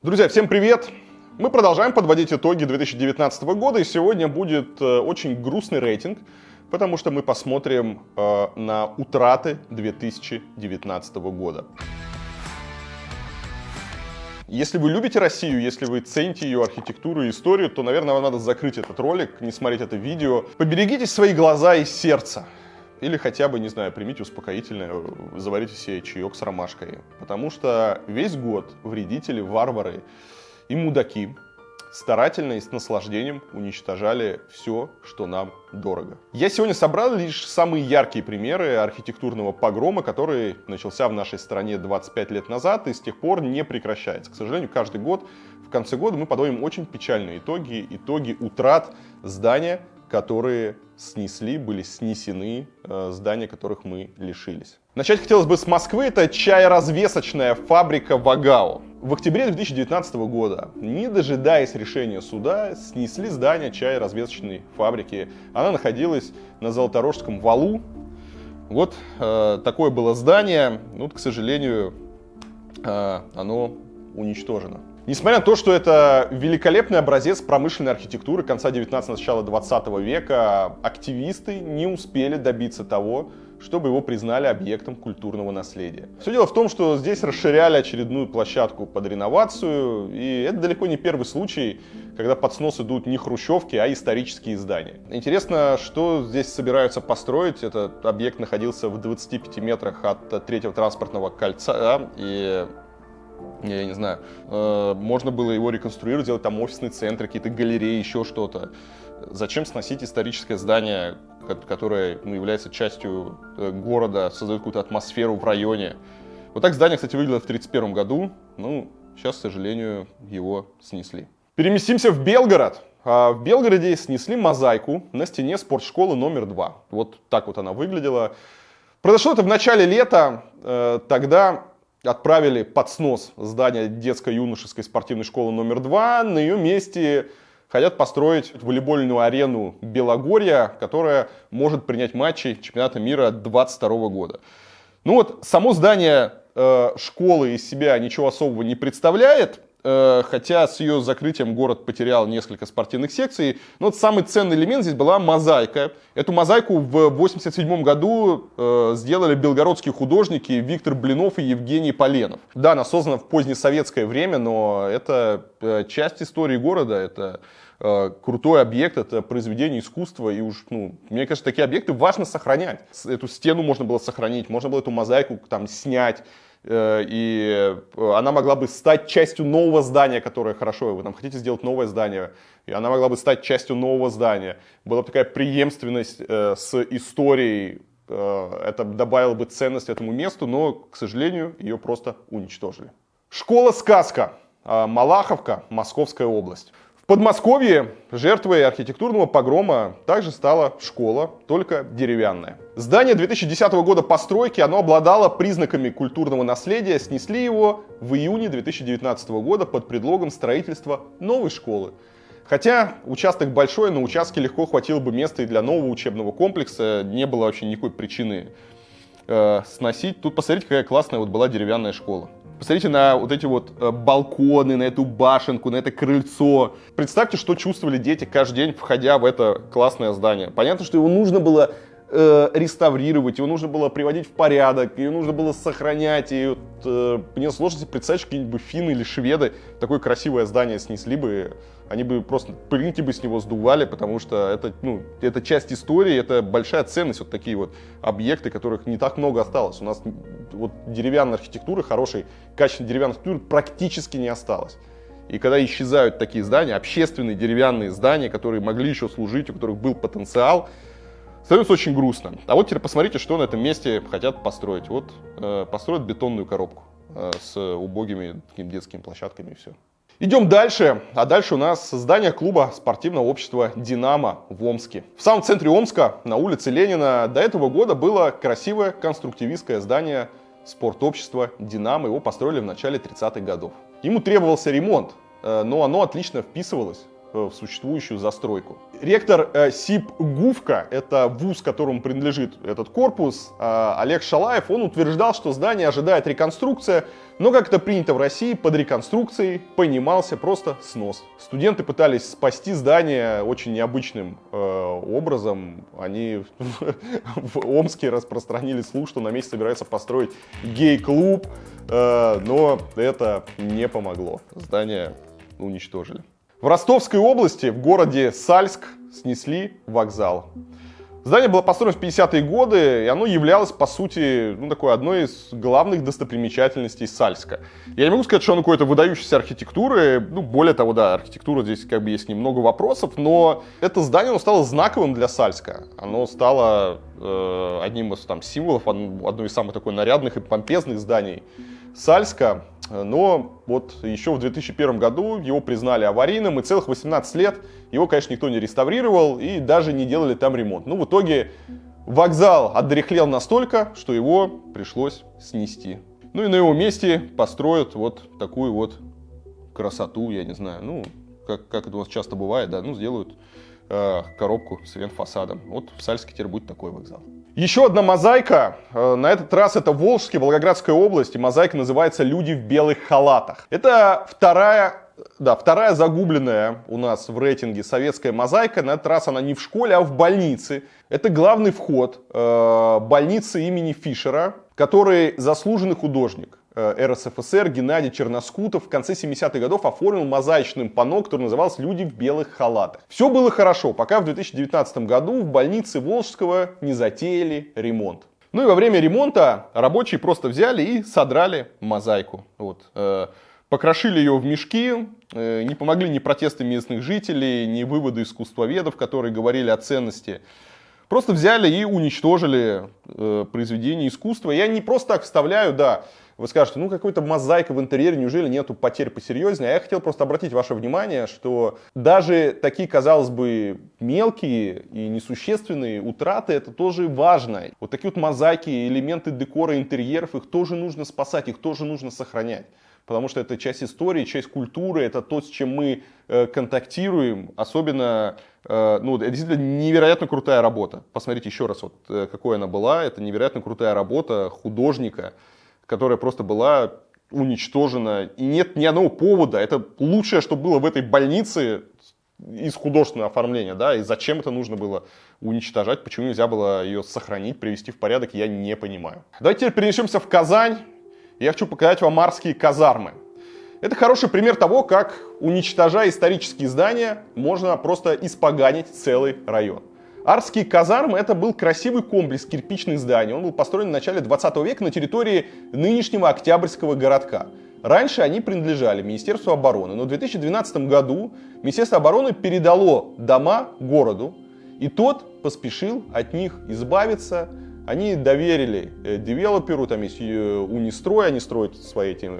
Друзья, всем привет! Мы продолжаем подводить итоги 2019 года, и сегодня будет очень грустный рейтинг, потому что мы посмотрим на утраты 2019 года. Если вы любите Россию, если вы цените ее архитектуру и историю, то, наверное, вам надо закрыть этот ролик, не смотреть это видео. Поберегите свои глаза и сердце. Или хотя бы, не знаю, примите успокоительное, заварите себе чаек с ромашкой. Потому что весь год вредители, варвары и мудаки старательно и с наслаждением уничтожали все, что нам дорого. Я сегодня собрал лишь самые яркие примеры архитектурного погрома, который начался в нашей стране 25 лет назад и с тех пор не прекращается. К сожалению, каждый год, в конце года мы подводим очень печальные итоги утрат здания, которые снесли, были снесены, здания которых мы лишились. Начать хотелось бы с Москвы. Это чаеразвесочная фабрика «Вагао». В октябре 2019 года, не дожидаясь решения суда, снесли здание чаеразвесочной фабрики. Она находилась на Золоторожском валу. Вот такое было здание. Вот, к сожалению, оно уничтожено. Несмотря на то, что это великолепный образец промышленной архитектуры конца 19-го, начала 20 века, активисты не успели добиться того, чтобы его признали объектом культурного наследия. Все дело в том, что здесь расширяли очередную площадку под реновацию, и это далеко не первый случай, когда под снос идут не хрущевки, а исторические здания. Интересно, что здесь собираются построить. Этот объект находился в 25 метрах от третьего транспортного кольца, и я не знаю, можно было его реконструировать, сделать там офисный центр, какие-то галереи, еще что-то. Зачем сносить историческое здание, которое является частью города, создает какую-то атмосферу в районе? Вот так здание, кстати, выглядело в 1931 году. Ну, сейчас, к сожалению, его снесли. Переместимся в Белгород. В Белгороде снесли мозаику на стене спортшколы номер 2. Вот так вот она выглядела. Произошло это в начале лета. Тогда отправили под снос здание детско-юношеской спортивной школы номер 2. На ее месте хотят построить волейбольную арену Белогорья, которая может принять матчи чемпионата мира 2022 года. Ну вот, само здание школы из себя ничего особого не представляет, хотя с ее закрытием город потерял несколько спортивных секций. Но вот самый ценный элемент здесь была мозаика. Эту мозаику в 1987 году сделали белгородские художники Виктор Блинов и Евгений Поленов. Да, она создана в позднесоветское время, но это часть истории города, это крутой объект, это произведение искусства, и уж, мне кажется, такие объекты важно сохранять. Эту стену можно было сохранить, можно было эту мозаику там снять, и она могла бы стать частью нового здания, которое хорошо, вы там хотите сделать новое здание, и она могла бы стать частью нового здания. Была бы такая преемственность с историей, это добавило бы ценность этому месту, но, к сожалению, ее просто уничтожили. Школа-сказка, Малаховка, Московская область. В Подмосковье жертвой архитектурного погрома также стала школа, только деревянная. Здание 2010 года постройки, оно обладало признаками культурного наследия, снесли его в июне 2019 года под предлогом строительства новой школы. Хотя участок большой, на участке легко хватило бы места и для нового учебного комплекса, не было вообще никакой причины сносить. Тут посмотрите, какая классная вот была деревянная школа. Посмотрите на вот эти вот балконы, на эту башенку, на это крыльцо. Представьте, что чувствовали дети каждый день, входя в это классное здание. Понятно, что его нужно было реставрировать, его нужно было приводить в порядок, его нужно было сохранять. И вот, мне сложно себе представить, что какие-нибудь финны или шведы такое красивое здание снесли бы. Они бы просто пылинки бы с него сдували, потому что это часть истории, это большая ценность, вот такие вот объекты, которых не так много осталось. У нас вот деревянной архитектуры, хорошей, качественной деревянной архитектуры практически не осталось. И когда исчезают такие здания, общественные деревянные здания, которые могли еще служить, у которых был потенциал, становится очень грустно. А вот теперь посмотрите, что на этом месте хотят построить. Вот построят бетонную коробку с убогими такими детскими площадками и все. Идем дальше, а дальше у нас здание клуба спортивного общества «Динамо» в Омске. В самом центре Омска, на улице Ленина, до этого года было красивое конструктивистское здание спортобщества «Динамо». Его построили в начале 30-х годов. Ему требовался ремонт, но оно отлично вписывалось в существующую застройку. Ректор СИП-ГУВКа, это вуз, которому принадлежит этот корпус, Олег Шалаев, он утверждал, что здание ожидает реконструкция, но, как это принято в России, под реконструкцией понимался просто снос. Студенты пытались спасти здание очень необычным образом. Они в Омске распространили слух, что на месте собираются построить гей-клуб, но это не помогло. Здание уничтожили. В Ростовской области, в городе Сальск, снесли вокзал. Здание было построено в 50-е годы, и оно являлось, по сути, такой одной из главных достопримечательностей Сальска. Я не могу сказать, что оно какой-то выдающейся архитектуры, более того, да, архитектура здесь есть немного вопросов, но это здание, оно стало знаковым для Сальска. Оно стало одним из символов, одной из самых такой нарядных и помпезных зданий Сальска. Но вот еще в 2001 году его признали аварийным, и целых 18 лет его, конечно, никто не реставрировал и даже не делали там ремонт. В итоге вокзал отдряхлел настолько, что его пришлось снести. И на его месте построят вот такую вот красоту, я не знаю, как это у нас часто бывает, да, сделают коробку с вентфасадом. Вот в Сальске теперь будет такой вокзал. Еще одна мозаика, на этот раз это Волжская, Волгоградская область, и мозаика называется «Люди в белых халатах». Это вторая загубленная у нас в рейтинге советская мозаика, на этот раз она не в школе, а в больнице. Это главный вход больницы имени Фишера, который заслуженный художник РСФСР Геннадий Черноскутов в конце 70-х годов оформил мозаичным панно, которое называлось «Люди в белых халатах». Все было хорошо, пока в 2019 году в больнице Волжского не затеяли ремонт. И во время ремонта рабочие просто взяли и содрали мозаику. Покрошили ее в мешки, не помогли ни протесты местных жителей, ни выводы искусствоведов, которые говорили о ценности. Просто взяли и уничтожили произведение искусства. Я не просто так вставляю, да, вы скажете, какой-то мозаика в интерьере, неужели нету потерь посерьезнее? А я хотел просто обратить ваше внимание, что даже такие, казалось бы, мелкие и несущественные утраты, это тоже важно. Вот такие вот мозаики, элементы декора, интерьеров, их тоже нужно спасать, их тоже нужно сохранять. Потому что это часть истории, часть культуры, это то, с чем мы контактируем. Особенно, это действительно невероятно крутая работа. Посмотрите еще раз, какой она была. Это невероятно крутая работа художника, которая просто была уничтожена. И нет ни одного повода. Это лучшее, что было в этой больнице из художественного оформления. Да? И зачем это нужно было уничтожать? Почему нельзя было ее сохранить, привести в порядок, я не понимаю. Давайте теперь перенесемся в Казань. Я хочу показать вам Арские казармы. Это хороший пример того, как, уничтожая исторические здания, можно просто испоганить целый район. Арские казармы — это был красивый комплекс кирпичных зданий. Он был построен в начале 20 века на территории нынешнего Октябрьского городка. Раньше они принадлежали Министерству обороны, но в 2012 году Министерство обороны передало дома городу, и тот поспешил от них избавиться. Они доверили девелоперу, там есть Унистрой, они строят свои эти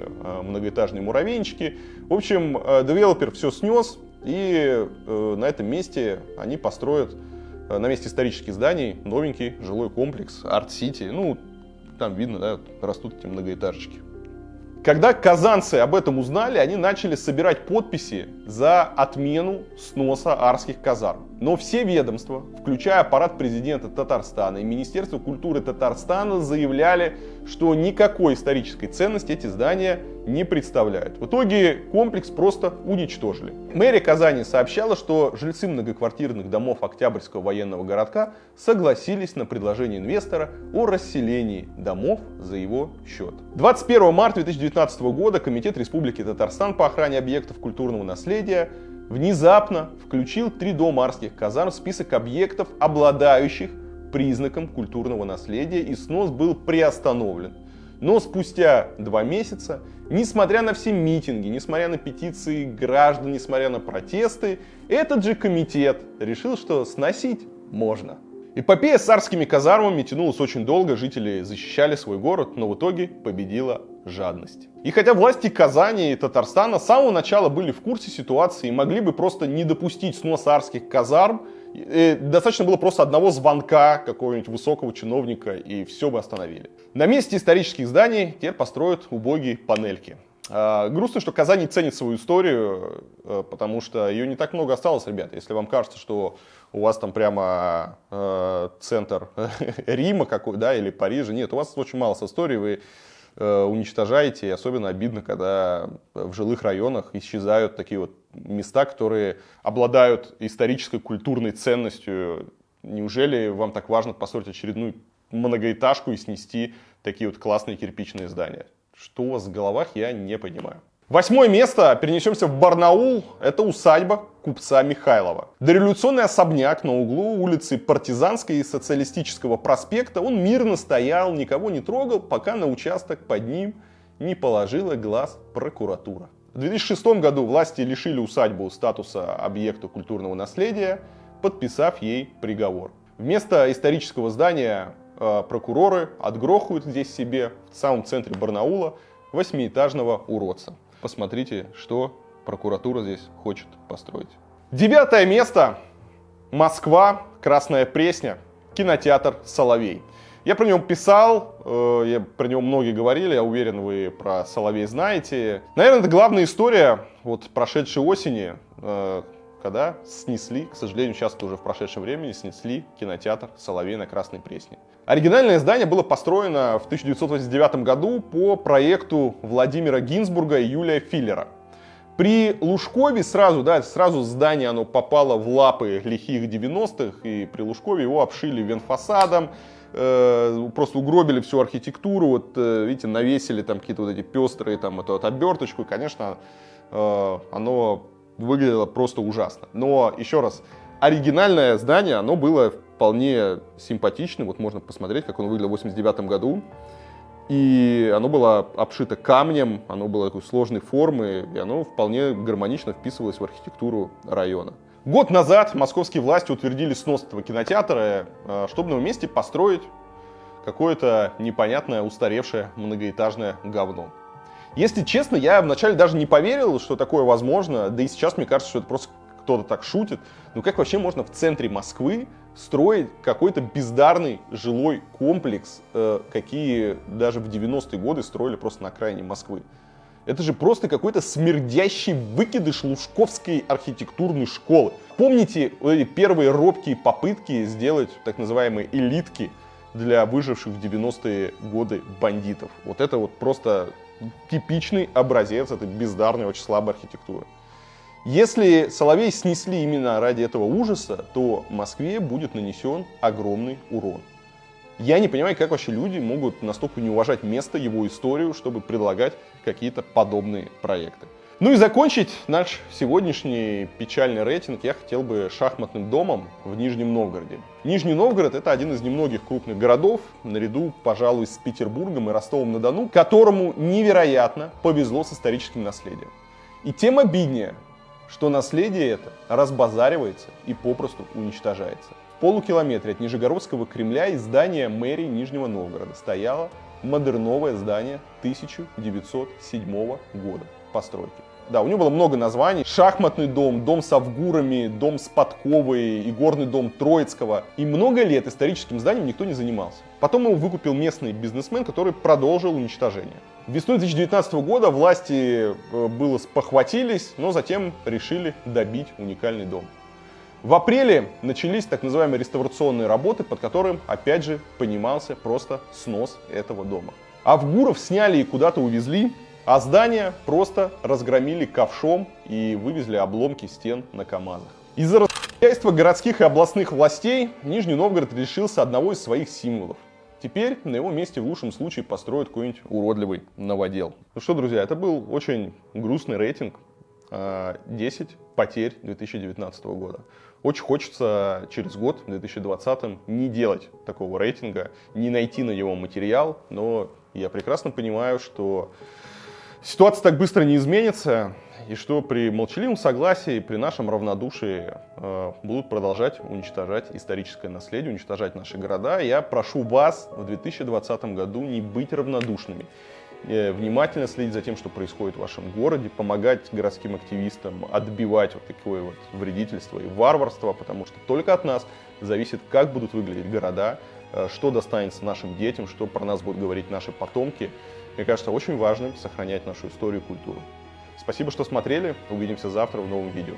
многоэтажные муравейнички. В общем, девелопер все снес, и на этом месте они построят, на месте исторических зданий, новенький жилой комплекс, Арт-Сити. Там видно, да, растут эти многоэтажечки. Когда казанцы об этом узнали, они начали собирать подписи за отмену сноса Арских казарм. Но все ведомства, включая аппарат президента Татарстана и Министерство культуры Татарстана, заявляли, что никакой исторической ценности эти здания не представляют. В итоге комплекс просто уничтожили. Мэрия Казани сообщала, что жильцы многоквартирных домов Октябрьского военного городка согласились на предложение инвестора о расселении домов за его счет. 21 марта 2019 года Комитет Республики Татарстан по охране объектов культурного наследия внезапно включил 3 дома Арских казарм в список объектов, обладающих признаком культурного наследия, и снос был приостановлен. Но спустя 2 месяца, несмотря на все митинги, несмотря на петиции граждан, несмотря на протесты, этот же комитет решил, что сносить можно. Эпопея с Арскими казармами тянулась очень долго, жители защищали свой город, но в итоге победила жадность. И хотя власти Казани и Татарстана с самого начала были в курсе ситуации и могли бы просто не допустить сноса Арских казарм, достаточно было просто одного звонка какого-нибудь высокого чиновника, и все бы остановили. На месте исторических зданий теперь построят убогие панельки. Грустно, что Казань не ценит свою историю, потому что ее не так много осталось, ребята. Если вам кажется, что у вас там прямо центр Рима какой, да, или Парижа, нет, у вас очень мало с историей, вы уничтожаете, и особенно обидно, когда в жилых районах исчезают такие вот места, которые обладают исторической культурной ценностью. Неужели вам так важно построить очередную многоэтажку и снести такие вот классные кирпичные здания? Что у вас в головах, я не понимаю. 8 место. Перенесемся в Барнаул. Это усадьба купца Михайлова. Дореволюционный особняк на углу улицы Партизанской и Социалистического проспекта. Он мирно стоял, никого не трогал, пока на участок под ним не положила глаз прокуратура. В 2006 году власти лишили усадьбу статуса объекта культурного наследия, подписав ей приговор. Вместо исторического здания прокуроры отгрохают здесь себе, в самом центре Барнаула, 8-этажного уродца. Посмотрите, что прокуратура здесь хочет построить. 9 место. Москва, Красная Пресня, кинотеатр «Соловей». Я про него писал, про него многие говорили, я уверен, вы про «Соловей» знаете. Наверное, это главная история вот прошедшей осени, когда снесли, к сожалению, сейчас это уже в прошедшем времени, снесли кинотеатр «Соловей» на Красной Пресне. Оригинальное здание было построено в 1989 году по проекту Владимира Гинзбурга и Юлия Филлера. При Лужкове сразу здание оно попало в лапы лихих 90-х, и при Лужкове его обшили венфасадом, просто угробили всю архитектуру, вот видите, навесили там какие-то вот эти пестрые там эту вот оберточку, и, конечно, оно выглядело просто ужасно. Но, еще раз, оригинальное здание, оно было вполне симпатичным. Вот можно посмотреть, как оно выглядело в 1989 году. И оно было обшито камнем, оно было такой сложной формы, и оно вполне гармонично вписывалось в архитектуру района. Год назад московские власти утвердили снос этого кинотеатра, чтобы на его месте построить какое-то непонятное, устаревшее многоэтажное говно. Если честно, я вначале даже не поверил, что такое возможно, да и сейчас мне кажется, что это просто кто-то так шутит. Но как вообще можно в центре Москвы строить какой-то бездарный жилой комплекс, какие даже в 90-е годы строили просто на окраине Москвы? Это же просто какой-то смердящий выкидыш лужковской архитектурной школы. Помните вот эти первые робкие попытки сделать так называемые элитки для выживших в 90-е годы бандитов? Вот это вот просто типичный образец этой бездарной, очень слабой архитектуры. Если Соловей снесли именно ради этого ужаса, то Москве будет нанесен огромный урон. Я не понимаю, как вообще люди могут настолько не уважать место, его историю, чтобы предлагать какие-то подобные проекты. Ну и закончить наш сегодняшний печальный рейтинг я хотел бы шахматным домом в Нижнем Новгороде. Нижний Новгород — это один из немногих крупных городов, наряду, пожалуй, с Петербургом и Ростовом-на-Дону, которому невероятно повезло с историческим наследием. И тем обиднее, что наследие это разбазаривается и попросту уничтожается. В полукилометре от Нижегородского Кремля из здания мэрии Нижнего Новгорода стояло модерновое здание 1907 года постройки. Да, у него было много названий. Шахматный дом, дом с Авгурами, дом с подковой, игорный дом Троицкого. И много лет историческим зданием никто не занимался. Потом его выкупил местный бизнесмен, который продолжил уничтожение. Весной 2019 года власти было спохватились, но затем решили добить уникальный дом. В апреле начались так называемые реставрационные работы, под которым, опять же, понимался просто снос этого дома. Авгуров сняли и куда-то увезли, а здание просто разгромили ковшом и вывезли обломки стен на КАМАЗах. Из-за распиздяйства городских и областных властей Нижний Новгород лишился одного из своих символов. Теперь на его месте в лучшем случае построят какой-нибудь уродливый новодел. Ну что, друзья, это был очень грустный рейтинг. 10 потерь 2019 года. Очень хочется через год, в 2020, не делать такого рейтинга, не найти на него материал, но я прекрасно понимаю, что ситуация так быстро не изменится, и что при молчаливом согласии, при нашем равнодушии будут продолжать уничтожать историческое наследие, уничтожать наши города. Я прошу вас в 2020 году не быть равнодушными, внимательно следить за тем, что происходит в вашем городе, помогать городским активистам отбивать вот такое вот вредительство и варварство, потому что только от нас зависит, как будут выглядеть города, что достанется нашим детям, что про нас будут говорить наши потомки. Мне кажется очень важным сохранять нашу историю и культуру. Спасибо, что смотрели. Увидимся завтра в новом видео.